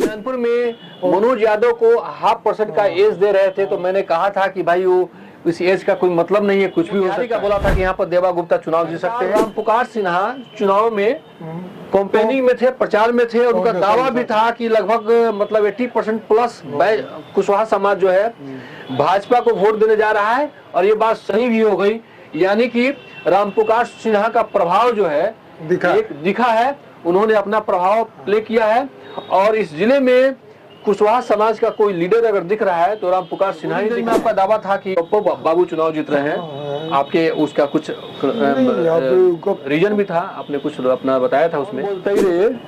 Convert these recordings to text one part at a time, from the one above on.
कल्याणपुर में मनोज यादव को 0.5% का एज दे रहे थे, तो मैंने कहा था कि भाई वो इस एज का कोई मतलब नहीं है, कुछ भी हो सकता है। बोला था कि यहाँ पर देवा गुप्ता चुनाव जीत सकते हैं। रामपुकार सिन्हा चुनाव में कैंपेनिंग में थे, प्रचार में थे, और उनका दावा भी था कि लगभग मतलब 80% प्लस कुशवाहा समाज जो है भाजपा को वोट देने जा रहा है, और ये बात सही भी हो गई। यानी कि रामपुकार सिन्हा का प्रभाव जो है दिखा है, उन्होंने अपना प्रभाव प्ले किया है, और इस जिले में कुशवाहा समाज का कोई लीडर अगर दिख रहा है तो रामपुकार सिन्हा ही। में आपका दावा था कि पप्पू बाबू चुनाव जीत रहे हैं, आपके उसका कुछ रीजन भी था, आपने कुछ अपना बताया था उसमें,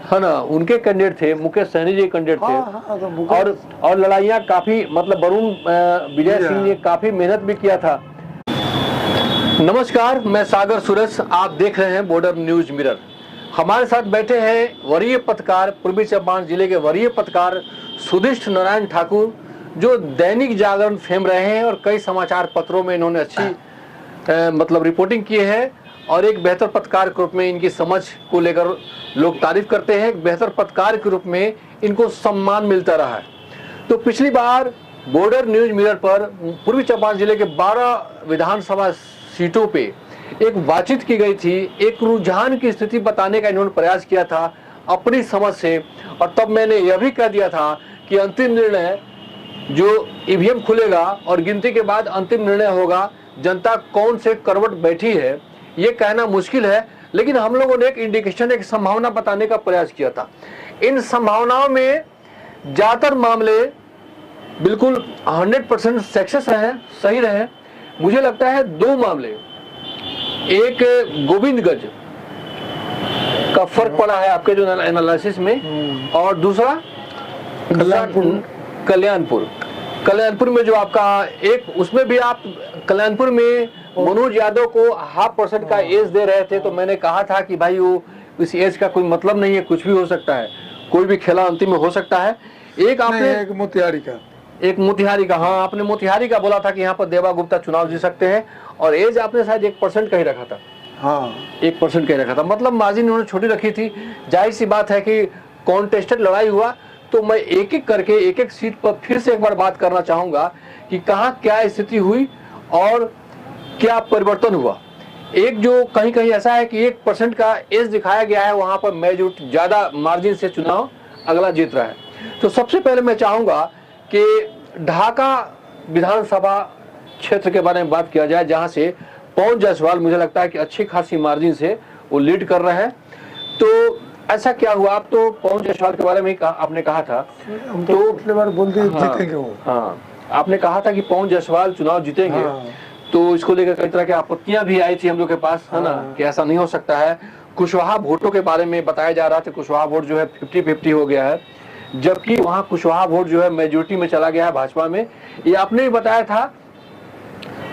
है ना? उनके कैंडिडेट थे, मुकेश सहनी जी कैंडिडेट थे, और लड़ाइयाँ काफी, मतलब वरुण विजय सिंह ने काफी मेहनत भी किया था। नमस्कार, मैं सागर सुरेश, आप देख रहे हैं बॉर्डर न्यूज मिरर। हमारे साथ बैठे हैं वरीय पत्रकार, पूर्वी चंपारण जिले के वरीय पत्रकार सुधिष्ठ नारायण ठाकुर, जो दैनिक जागरण फेम रहे हैं और कई समाचार पत्रों में इन्होंने अच्छी मतलब रिपोर्टिंग की है, और एक बेहतर पत्रकार के रूप में इनकी समझ को लेकर लोग तारीफ करते हैं। एक बेहतर पत्रकार के रूप में इनको सम्मान मिलता रहा है। तो पिछली बार बॉर्डर न्यूज मिरर पर पूर्वी चंपारण जिले के 12 विधानसभा सीटों पे एक बातचीत की गई थी, एक रुझान की स्थिति बताने का इन्होंने प्रयास किया था अपनी समझ से, और तब मैंने यह भी कह दिया था कि अंतिम निर्णय जो ईवीएम खुलेगा और गिनती के बाद अंतिम निर्णय होगा, जनता कौन से करवट बैठी है ये कहना मुश्किल है, लेकिन हम लोगों ने एक इंडिकेशन, एक संभावना बताने का प्रयास किया था। इन संभावनाओं में ज्यादातर मामले बिल्कुल 100% सक्सेस रहे, सही रहे। मुझे लगता है 2 मामले, एक गोविंदगंज का फर्क पड़ा है आपके जो एनालिसिस में, और दूसरा कल्याणपुर में जो आपका एक, उसमें भी आप कल्याणपुर में मनोज यादव को 0.5% का एज दे रहे थे, तो मैंने कहा था कि भाई वो इस एज का कोई मतलब नहीं है, कुछ भी हो सकता है, कोई भी खेला अंतिम में हो सकता है। एक आपने एक मोतिहारी का, हाँ, आपने मोतिहारी का बोला था कि यहाँ पर देवा गुप्ता चुनाव जीत सकते हैं, और एज आपने शायद 1% का ही रखा था। हाँ, 1% का ही रखा था, मतलब मार्जिन उन्होंने छोटी रखी थी। जाहिर सी बात है कि कॉन्टेस्टेड लड़ाई हुआ, तो मैं एक एक करके एक एक सीट पर फिर से एक बार बात करना चाहूंगा कि कहाँ क्या स्थिति हुई और क्या परिवर्तन हुआ। एक जो कहीं कहीं ऐसा है कि 1% का एज दिखाया गया है, वहां पर मेजॉरिटी ज्यादा मार्जिन से चुनाव अगला जीत रहा है। तो सबसे पहले मैं चाहूंगा कि ढाका विधानसभा क्षेत्र के बारे में बात किया जाए, जहां से पवन जायसवाल मुझे लगता है कि अच्छी खासी मार्जिन से वो लीड कर रहे हैं। तो ऐसा क्या हुआ? आप तो पवन जायसवाल के बारे में ही आपने कहा था, तो पिछले बार बोल दिए जीतेंगे वो। हाँ, आपने कहा था कि पवन जायसवाल चुनाव जीतेंगे। हाँ। तो इसको लेकर कई तरह की आपत्तियां भी आई थी हम लोग के पास, है ना, कि ऐसा नहीं हो सकता है। कुशवाहा वोटों के बारे में बताया जा रहा था, कुशवाहा वोट जो है 50-50 हो गया है, जबकि वहां कुशवाहा वोट जो है मेजोरिटी में चला गया है भाजपा में, ये आपने भी बताया था,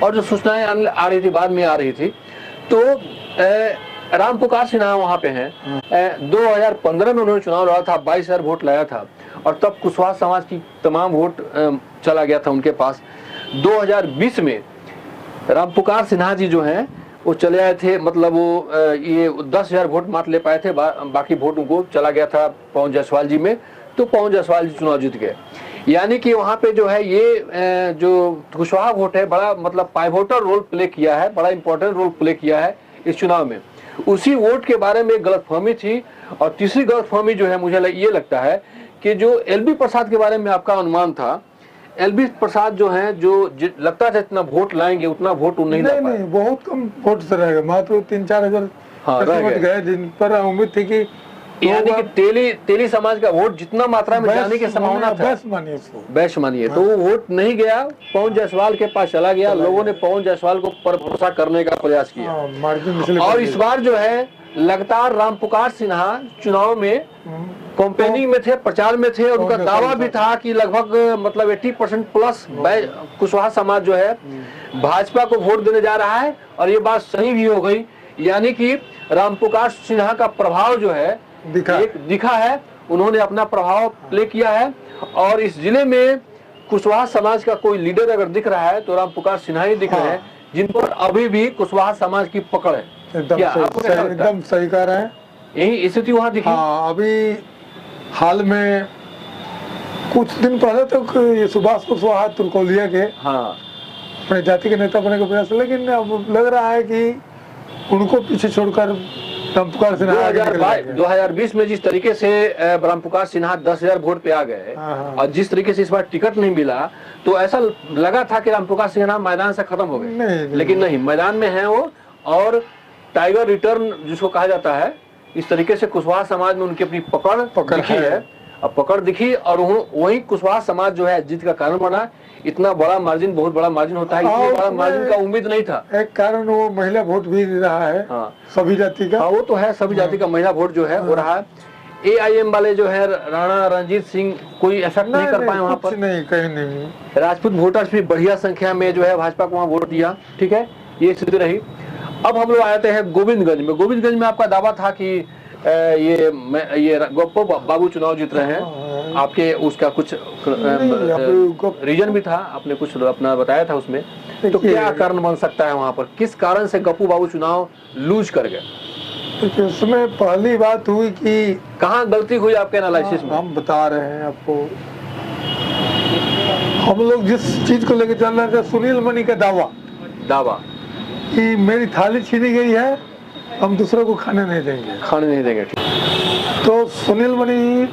और जो सूचनाएं आ रही थी बाद में आ रही थी। तो रामपुकार सिन्हा वहां पे हैं। 2015 में उन्होंने चुनाव लड़ा था, 22,000 वोट लाया था, और तब कुशवाहा समाज की तमाम वोट चला गया था उनके पास। 2020 में रामपुकार सिन्हा जी जो हैं वो चले आए थे, मतलब वो ये 10,000 वोट मात्र ले पाए थे, बाकी वोट उनको चला गया था पवन जायसवाल जी में, तो पवन जायसवाल जी चुनाव जीत गए। यानी कि वहां पे जो है ये जो कुशवाहा वोट है बड़ा मतलब पाइवोटर रोल प्ले किया है, बड़ा इंपॉर्टेंट रोल प्ले किया है इस चुनाव में। उसी वोट के बारे में गलतफहमी थी, और तीसरी गलतफहमी जो है मुझे ये लगता है कि जो एलबी प्रसाद के बारे में आपका अनुमान था, एलबी प्रसाद जो है जो लगता था इतना वोट लाएंगे, उतना वोट नहीं ला पाए। बहुत कम वोट से रहेगा, मात्र 3-4 हजार गए, जिन पर उम्मीद थी कि यानी कि तेली समाज का वोट जितना मात्रा में जाने की संभावना था, बेस्ट मानिए, तो वो वोट नहीं गया, पवन जायसवाल के पास चला गया। लोगों ने पवन जायसवाल को पर भरोसा करने का प्रयास किया, और इस बार जो है लगातार रामपुकार सिन्हा चुनाव में कैंपेनिंग में थे, प्रचार में थे, और उनका दावा भी था कि लगभग मतलब 80% प्लस कुशवाहा समाज जो है भाजपा को वोट देने जा रहा है, और ये बात सही भी हो गई। यानी कि रामपुकार सिन्हा का प्रभाव जो है दिखा है, उन्होंने अपना प्रभाव प्ले किया है, और इस जिले में कुशवाहा समाज का कोई लीडर अगर दिख रहा है तो रामपुकार सिन्हा ही दिख रहे हैं, जिन पर अभी भी कुशवाहा समाज की पकड़ है। एकदम सही कह रहे हैं, यही स्थिति वहाँ दिखी। हाँ, अभी हाल में कुछ दिन पहले तक ये सुभाष कुशवाहा तुर्कौलिया के हाँ अपने जाति के नेता बनने का प्रयास, लेकिन अब लग रहा है कि उनको पीछे छोड़कर रामपुकार सिन्हा आगे निकल गए। 2020 में जिस तरीके से रामपुकार सिन्हा 10,000 वोट पे आ गए हाँ। और जिस तरीके से इस बार टिकट नहीं मिला, तो ऐसा लगा था कि रामपुकार सिन्हा मैदान से खत्म हो गए, लेकिन नहीं, मैदान में है वो। और टाइगर रिटर्न जिसको कहा जाता है, इस तरीके से कुशवाहा समाज में उनकी अपनी पकड़ दिखी है। अब पकड़ दिखी और वही कुशवाहा समाज जो है जीत का कारण बना। इतना बड़ा मार्जिन, बहुत बड़ा मार्जिन होता है, इतना बड़ा मार्जिन का उम्मीद नहीं था। एक कारण वो महिला वोट भी रहा है। हाँ, सभी जाति का। हाँ, वो तो है, सभी जाति का महिला वोट जो है वो रहा है। AIM वाले जो है राणा रणजीत सिंह कोई इफेक्ट नहीं कर पाए वहाँ पर, नहीं, कहीं नहीं। राजपूत वोटर्स भी बढ़िया संख्या में जो है भाजपा को वहाँ वोट दिया। ठीक है, ये स्थिति रही। अब हम लोग आते हैं गोविंदगंज में। गोविंदगंज में आपका दावा था कि ये गोप्पू बाबू चुनाव जीत रहे हैं। आपके उसका कुछ रीजन भी था, आपने कुछ अपना बताया था उसमें। तो क्या कारण बन सकता है वहाँ पर, किस कारण से गप्पू बाबू चुनाव लूज कर गए? उसमें पहली बात हुई कि कहाँ गलती हुई आपके एनालिसिस में? हम बता रहे हैं आपको। हम लोग जिस चीज को लेकर चल रहे थे, सुनील मणि का दावा कि मेरी थाली छीनी गई है, हम दूसरे को खाने नहीं देंगे। तो सुनील मणि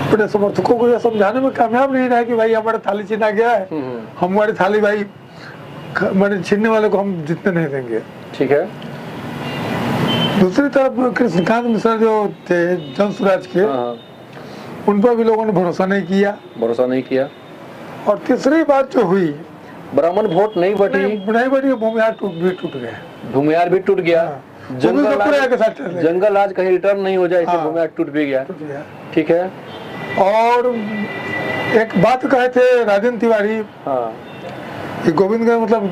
अपने समर्थकों को यह समझाने में कामयाब नहीं रहा कि भाई हमारा थाली छीना गया है, हमारी थाली भाई मैंने छीनने वाले को हम जितने नहीं देंगे। ठीक है। दूसरी तरफ कृष्णकांत मिश्रा जो थे जन स्वराज के, उन पर भी लोगों ने भरोसा नहीं किया। और तीसरी बात जो हुई, ब्राह्मण वोट नहीं बटी, भूमिहार भी टूट गया। जंगल राज कहीं रिटर्न नहीं हो जाए, इससे भूमिहार टूट भी गया। ठीक है। और एक बात कहे थे राजेंद्र तिवारी, गोविंदगंज मतलब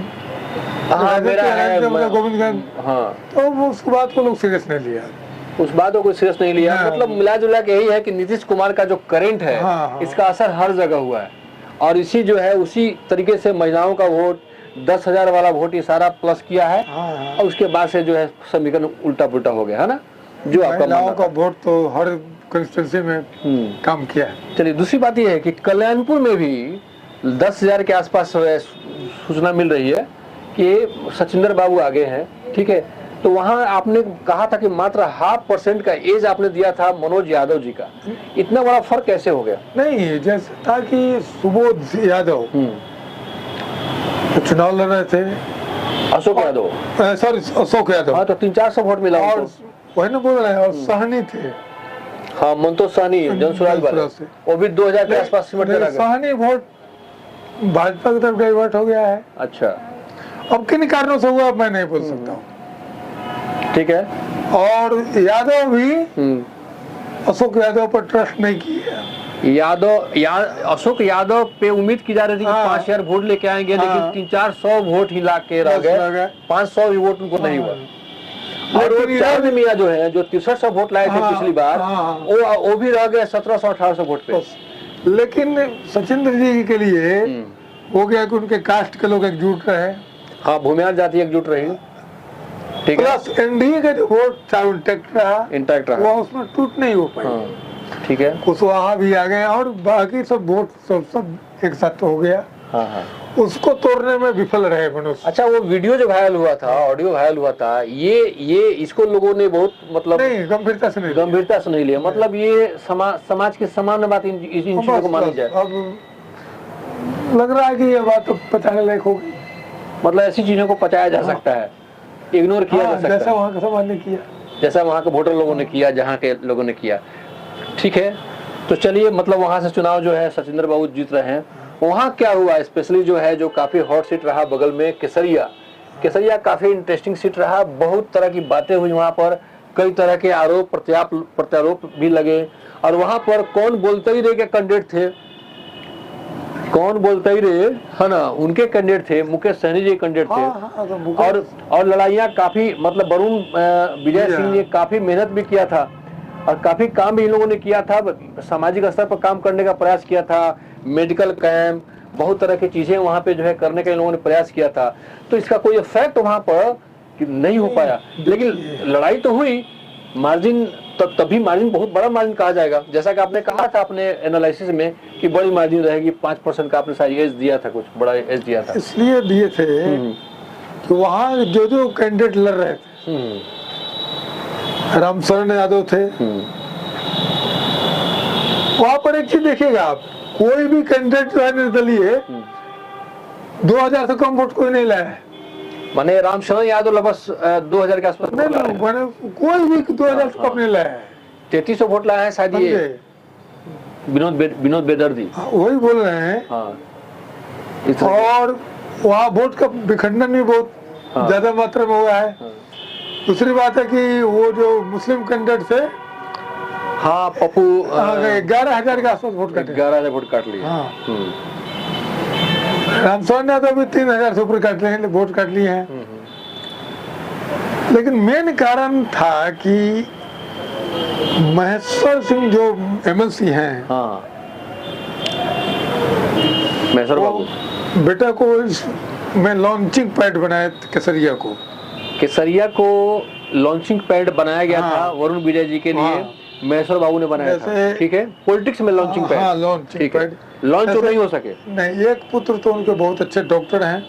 गोविंदगंज, तो उस बात को लोग सीरियस नहीं लिया। मतलब मिला जुला के यही है कि नीतीश कुमार का जो करंट है, इसका असर हर जगह हुआ है। और इसी जो है उसी तरीके से महिलाओं का वोट 10,000 वाला वोट इशारा प्लस किया है। और उसके बाद से जो है समीकरण उल्टा पुल्टा हो गया है ना, जो आपका महिलाओं का वोट तो हर कंस्टिट्यूंसी में काम किया है। चलिए, दूसरी बात यह है कि कल्याणपुर में भी 10,000 के आसपास सूचना मिल रही है कि सचिंदर बाबू आगे हैं। ठीक है, तो वहाँ आपने कहा था कि मात्र 0.5% का एज आपने दिया था मनोज यादव जी का। इतना बड़ा फर्क कैसे हो गया? नहीं, जैसे था कि सुबोध यादव तो चुनाव लड़ रहे थे, अशोक यादव, हाँ, तो 300-400 वोट मिला और वही ना बोल रहे हैं। और सहनी थे, हाँ, मंतोष सहनी जनसुराज वाले, वो भी 2000 के आसपास सिमट कर आ गए। सहनी वोट भाजपा की तरफ डाइवर्ट हो गया है। अच्छा, अब किन कारणों से हुआ मैं नहीं बोल सकता हूँ। ठीक है। और यादव भी अशोक यादव पर ट्रस्ट नहीं किया। अशोक यादव पे उम्मीद की जा रही थी कि 5,000 वोट लेके आएंगे, लेकिन 300-400 वोट ही ला के रह गए। 500 भी वोट उनको नहीं हुआ। और चांद मियां जो है, जो 6300 वोट लाए थे पिछली बार, वो भी रह गए 1700-1800 वोट पे। लेकिन सचिंद्र जी के लिए हो गया कि उनके कास्ट के लोग एकजुट रहे। हाँ, भूमिहार जाति एकजुट रही। ठीक है। प्लस एनडीए का जो वोट इंटैक्ट रहा, वो उसमें टूट नहीं हो पाई। ठीक है। कुशवाहा भी आ गए और बाकी सब वोट सब एक साथ हो गया। हाँ। उसको तोड़ने में विफल रहे मनुष्य। अच्छा, वो वीडियो जो वायरल हुआ था, ऑडियो वायरल हुआ था, ये इसको लोगों ने बहुत मतलब नहीं गंभीरता से नहीं लिया। मतलब ये समाज के सामान्य बात इन चीजों को मानी जाए। अब लग रहा है कि ये बात तो पचाने लायक होगी। मतलब ऐसी चीजों को पचाया जा सकता है, इग्नोर किया जा सकता है, जैसा वहाँ के समाज ने किया, जैसा वहाँ के वोटर लोगों ने किया, जहाँ के लोगों ने किया। ठीक है, तो चलिए, मतलब वहाँ से चुनाव जो है सचिंदर बाबू जीत रहे हैं। वहाँ क्या हुआ स्पेशली जो है, जो काफी हॉट सीट रहा बगल में केसरिया काफी इंटरेस्टिंग सीट रहा। बहुत तरह की बातें हुई वहाँ पर, कई तरह के आरोप प्रत्यारोप भी लगे। और वहाँ पर कौन बोलते ही रहे के कैंडिडेट थे, कौन बोलते ही रहे है ना, उनके कैंडिडेट थे, मुकेश सहनी जी कैंडिडेट थे। और लड़ाइयाँ काफी, मतलब वरुण विजय सिंह ने काफी मेहनत भी किया था और काफी काम भी इन लोगों ने किया था, सामाजिक स्तर पर काम करने का प्रयास किया था, मेडिकल कैंप, बहुत तरह की चीजें वहाँ पे जो है करने का इन लोगों ने प्रयास किया था। तो इसका कोई इफेक्ट वहाँ पर नहीं हो पाया, लेकिन लड़ाई तो हुई, मार्जिन तभी मार्जिन बहुत बड़ा मार्जिन कहा जाएगा, जैसा कि आपने कहा था अपने एनालिसिस में कि बड़ी मार्जिन रहेगी, 5% का आपने शायद एज दिया था, कुछ बड़ा एज दिया था। इसलिए दिए थे कि वहाँ जो जो कैंडिडेट लड़ रहे थे, रामशरण यादव थे, वहाँ पर एक चीज देखिएगा आप, कोई भी कैंडिडेट जो है निर्दलीय 2000 से कम वोट कोई नहीं लाया है। माने रामशरण यादव लगभग 2000 के आसपास नहीं, मैंने कोई भी 2000 से कम नहीं लाया है। 3300 वोट लाया है शायद ये विनोद बेदर्जी, वही बोल रहे हैं। और वहाँ वोट का विखंडन भी बहुत ज्यादा मात्रा में हुआ है। दूसरी बात है कि वो जो मुस्लिम कैंडिडेट थे, हाँ पप्पू, 11,000 के आसपास वोट काटे, 11,000 वोट काट लिए। रामशरण यादव भी 3,000 से ऊपर काट लिए हैं, वोट काट लिए हैं। लेकिन मेन कारण था कि महेश्वर सिंह जो एमएलसी हैं, महेश्वर बाबू बेटा को मैं लॉन्चिंग पैड बनाया केसरिया को लॉन्चिंग पैड बनाया गया था वरुण विजय जी के लिए। महेश्वर बाबू ने बनाया था, ठीक है, पॉलिटिक्स में लॉन्चिंग पैड। हाँ, लॉन्चिंग पैड लॉन्च तो नहीं हो सके। नहीं, एक पुत्र तो उनके बहुत अच्छे डॉक्टर हैं।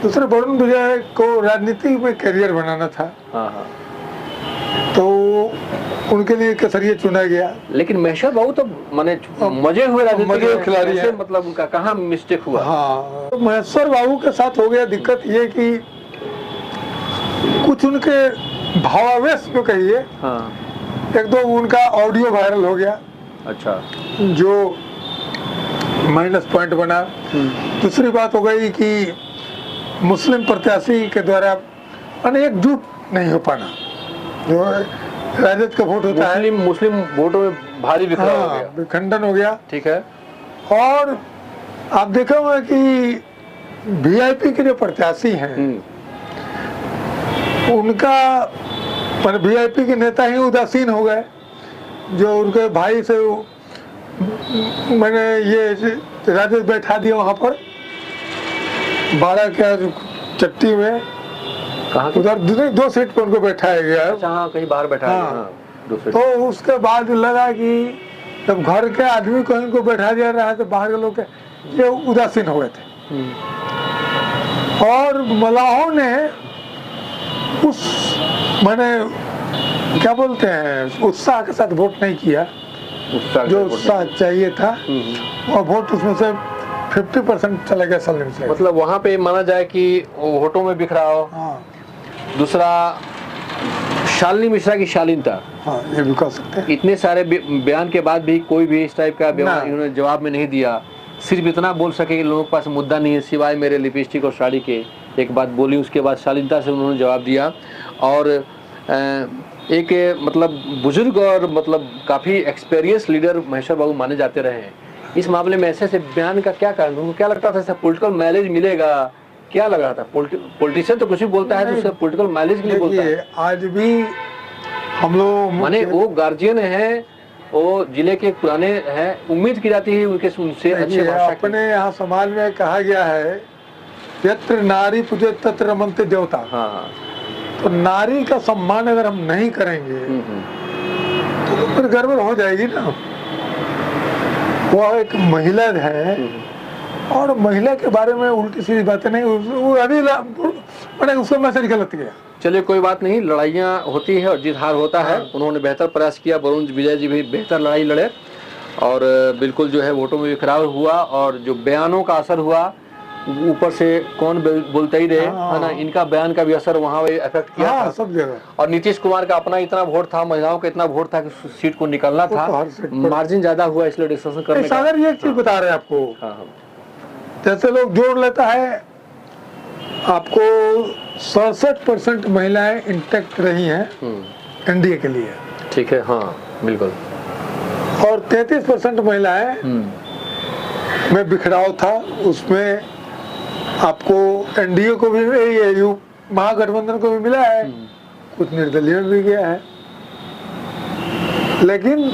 दूसरे वरुण विजय को राजनीति में करियर बनाना था। तो उनके लिए केसरिया चुना गया। लेकिन महेश्वर बाबू तो माने मजे हुए राजनीतिक खिलाड़ी है, मतलब उनका कहाँ मिस्टेक हुआ? हाँ, तो महेश्वर बाबू के साथ हो गया दिक्कत ये कि कुछ उनके भावावेश में कहिए, एक दो उनका ऑडियो वायरल हो गया। अच्छा, जो माइनस पॉइंट बना। दूसरी बात हो गई कि मुस्लिम प्रत्याशी के द्वारा एकजुट नहीं हो पाना, जो राजद का वोट होता है, मुस्लिम वोटों में भारी बिखराव हो गया, विखंडन हो गया। ठीक है। और आप देखा होगा कि वीआईपी के जो प्रत्याशी हैं, उनका वीआईपी के नेता ही उदासीन हो गए। जो उनके भाई से मैंने ये राजद बैठा दिया वहां पर 12 क्या चट्टी में, उधर 2 सीट पर उनको बैठाया गया। अच्छा, कहीं बाहर बैठा है। तो उसके बाद लगा कि जब घर के आदमी को इनको बैठा दिया रहा है तो बाहर के लोग ये उदासीन हो गए थे। और मलाहों ने उस मैंने क्या बोलते हैं उत्साह के साथ वोट नहीं किया, जो उत्साह चाहिए था, और वोट उसमें से 50% चला गया सलीम से। मतलब वहाँ पे माना जाए कि वोटों में बिखराव। दूसरा, शालिनी मिश्रा की शालीनता। ये भी कह सकते हैं। इतने सारे बयान के बाद भी कोई भी इस टाइप का बयान इन्होंने जवाब में नहीं दिया। सिर्फ इतना बोल सके कि लोगों के पास मुद्दा नहीं है सिवाय मेरे लिपस्टिक और साड़ी के, एक बात बोली। उसके बाद शालीनता से उन्होंने जवाब दिया। और एक मतलब बुजुर्ग और मतलब काफ़ी एक्सपीरियंस लीडर महेश्वर बाबू माने जाते रहे हैं। इस मामले में ऐसे बयान का क्या कारण? उनको क्या लगता था ऐसा पॉलिटिकल माइलेज मिलेगा? क्या लग रहा था? पॉलिटिशियन तो कुछ भी बोलता है तो उससे पॉलिटिकल माइलेज के लिए बोलता है। आज भी हम लोग माने वो गार्जियन है, वो जिले के पुराने हैं, उम्मीद की जाती है उनके उनसे अच्छे भाषा। अपने यहाँ समाज में कहा गया है यत्र नारी पूजे तत्र रमन्ते देवता। तो नारी का सम्मान अगर हम नहीं करेंगे तो फिर गड़बड़ हो जाएगी ना। वो एक महिला है और महिला के बारे में उल्टी सीधी बातें नहीं, वो अभी मैंने उसका मैसेज गलत गया। चलिए कोई बात नहीं, लड़ाइयाँ होती है और जीत हार होता है। उन्होंने बेहतर प्रयास किया, वरुण विजय जी भी बेहतर लड़ाई लड़े और बिल्कुल जो है वोटों में बिखराव हुआ। और जो बयानों का असर हुआ, ऊपर से कौन बोलते ही रहे है ना, इनका बयान का भी असर वहाँ इफेक्ट किया था सब जगह। और नीतीश कुमार का अपना इतना वोट था, महिलाओं का इतना वोट था कि सीट को निकालना था, मार्जिन ज्यादा हुआ, इसलिए डिस्कशन करने का। ये एक चीज बता रहे हैं आपको, जैसे लोग जोड़ लेता है, आपको 67% महिलाएं इंटैक्ट रही हैं एनडीए के लिए। ठीक है, हाँ बिल्कुल। और 33% महिलाएं में बिखराव था। उसमें आपको एनडीए को भी, महागठबंधन को भी मिला है, कुछ निर्दलीय में भी गया है, लेकिन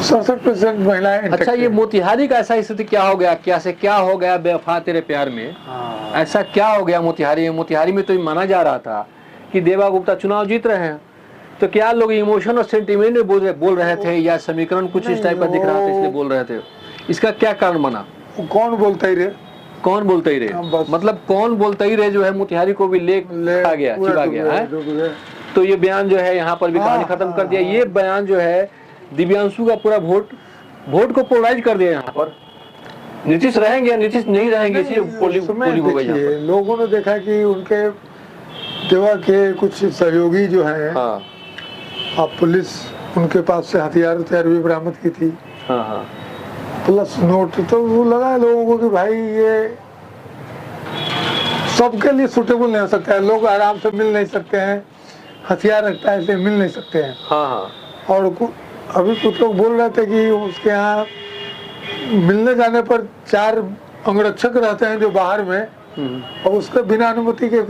67% महिलाएं। अच्छा, ये मोतिहारी का ऐसा स्थिति क्या हो गया? क्या हो गया बेवफा तेरे प्यार में? ऐसा क्या हो गया मोतिहारी में? मोतिहारी में तो माना जा रहा था कि देवा गुप्ता चुनाव जीत रहे हैं, तो क्या लोग इमोशन और सेंटिमेंट में बोल रहे थे या समीकरण कुछ इस टाइप का दिख रहा था इसलिए बोल रहे थे? इसका क्या कारण बना? कौन बोलता ही रहे, कौन बोलता ही रहे, मतलब कौन बोलता ही रहे जो है मोतिहारी को भी ले आ गया, छिपा गया है। तो ये बयान जो है यहाँ पर भी कहानी खत्म कर दिया। ये बयान जो है दिव्यांशु का पूरा वोट को पोलराइज कर दिया। यहाँ पर नीतीश रहेंगे या नीतीश नहीं रहेंगे, पोलिंग हो गई। लोगों ने देखा कि उनके देवा के कुछ सहयोगी जो है, हाँ, अब पुलिस उनके पास से हथियार भी बरामद की थी, हाँ हाँ, प्लस नोट। तो वो लगा लोगों को कि भाई ये सबके लिए सूटेबल नहीं हो सकता है, लोग आराम से मिल नहीं सकते हैं, हथियार रखता है इसलिए मिल नहीं सकते हैं। हाँ हाँ। और अभी कुछ लोग बोल रहे थे कि उसके यहाँ मिलने जाने पर 4 अंगरक्षक रहते हैं जो बाहर में, और उसके बिना अनुमति के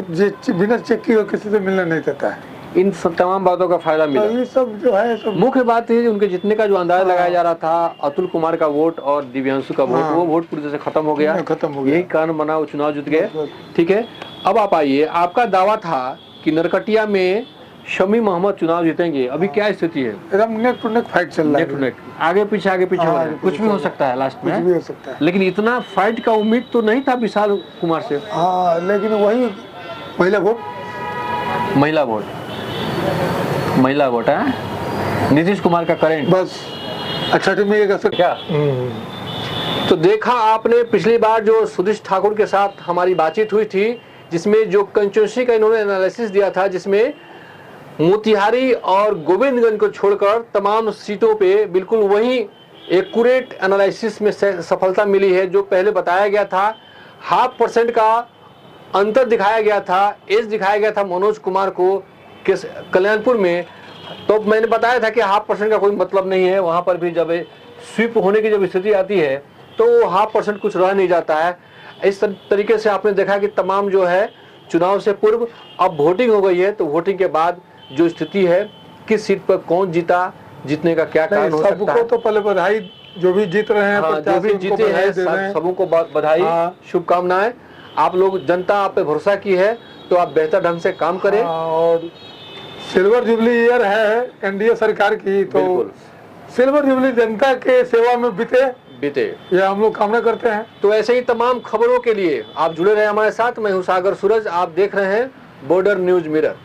बिना चेक किए किसी से मिलने नहीं देता है। इन सब तमाम बातों का फायदा मिला। तो ये सब जो है सब मुख्य बात है उनके जितने का जो अंदाजा लगाया जा रहा था अतुल कुमार का वोट और दिव्यांशु का वोट, वो वोट पूरी तरह से खत्म हो गया। यही कारण बना, वो चुनाव जीत गए। ठीक है, अब आप आइए, आपका दावा था कि नरकटिया में शमी मोहम्मद चुनाव जीतेंगे, अभी क्या स्थिति है? एकदम नेक टू नेक फाइट चल रहा है, नेक टू नेक, आगे पीछे कुछ भी हो सकता है लास्ट में, कुछ भी हो सकता है। लेकिन इतना फाइट का उम्मीद तो नहीं था विशाल कुमार से। हाँ, लेकिन वही महिला वोट है नीतीश कुमार का करेंट बस। अच्छा क्या तो देखा आपने पिछली बार जो सुधीश ठाकुर के साथ हमारी बातचीत हुई थी, जिसमें जो कंस्टिट्यूंसी का इन्होंने एनालिसिस दिया था, जिसमें मोतिहारी और गोविंदगंज को छोड़कर तमाम सीटों पे बिल्कुल वही एक्यूरेट एनालिसिस में सफलता मिली है। जो पहले बताया गया था 0.5% का अंतर दिखाया गया था, एज दिखाया गया था मनोज कुमार को कल्याणपुर में, तो मैंने बताया था कि 0.5% का कोई मतलब नहीं है। वहां पर भी जब स्वीप होने की जब स्थिति आती है तो 0.5% कुछ रह नहीं जाता है। इस तरीके से आपने देखा कि तमाम जो है चुनाव से पूर्व अब वोटिंग हो गई है, तो वोटिंग के बाद जो स्थिति है, किस सीट पर कौन जीता, जीतने का क्या कारण हो सकता है। तो पहले बधाई, जो भी जीत रहे हैं, हाँ, जो भी जीते हैं सबों को बधाई, शुभकामनाएं। आप लोग, जनता आप पे भरोसा की है, तो आप बेहतर ढंग से काम करें। और सिल्वर जुबली ईयर है एनडीए सरकार की, तो सिल्वर जुबली जनता के सेवा में बीते ये हम लोग कामना करते हैं। तो ऐसे ही तमाम खबरों के लिए आप जुड़े रहे हमारे साथ। मैं हूं सागर सूरज, आप देख रहे हैं बॉर्डर न्यूज मिरर।